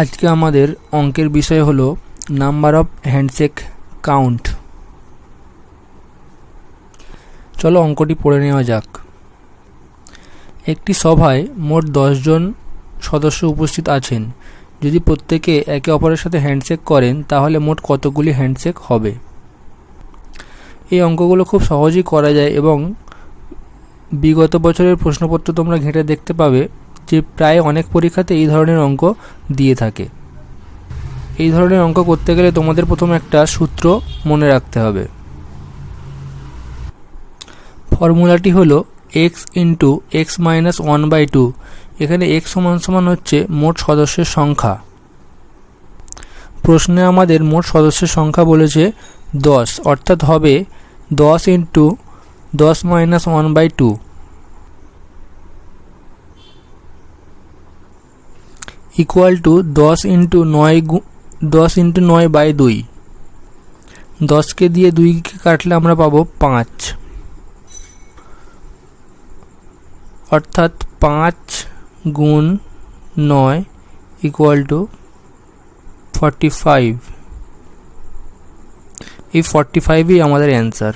আজকে আমাদের অঙ্কের বিষয় হলো নাম্বার অফ হ্যান্ডশেক কাউন্ট। চলো অঙ্কটি পড়ে নেওয়া যাক। একটি সভায় মোট 10 জন সদস্য উপস্থিত আছেন। যদি প্রত্যেকে একে অপরের সাথে হ্যান্ডশেক করেন তাহলে মোট কতগুলি হ্যান্ডশেক হবে? এই অঙ্কগুলো খুব সহজেই করা যায় এবং বিগত বছরের প্রশ্নপত্র তোমরা ঘেঁটে দেখতে পাবে যে প্রায় অনেক পরীক্ষাতে এই ধরনের অঙ্ক দিয়ে থাকে। এই ধরনের অঙ্ক করতে গেলে তোমাদের প্রথমে একটা সূত্র মনে রাখতে হবে। ফর্মুলাটি হলো x ইন্টু x মাইনাস 1/2। এখানে x সমান সমান হচ্ছে মোট সদস্যের সংখ্যা। প্রশ্নে আমাদের মোট সদস্যের সংখ্যা বলেছে 10, অর্থাৎ হবে 10 into 10 minus 1/2 equal to 10 into 9/2। 10কে দিয়ে 2কে কাটলে আমরা পাবো 5, অর্থাৎ 5 গুণ 9 ইকুয়াল টু 45। এই 45ই আমাদের অ্যান্সার।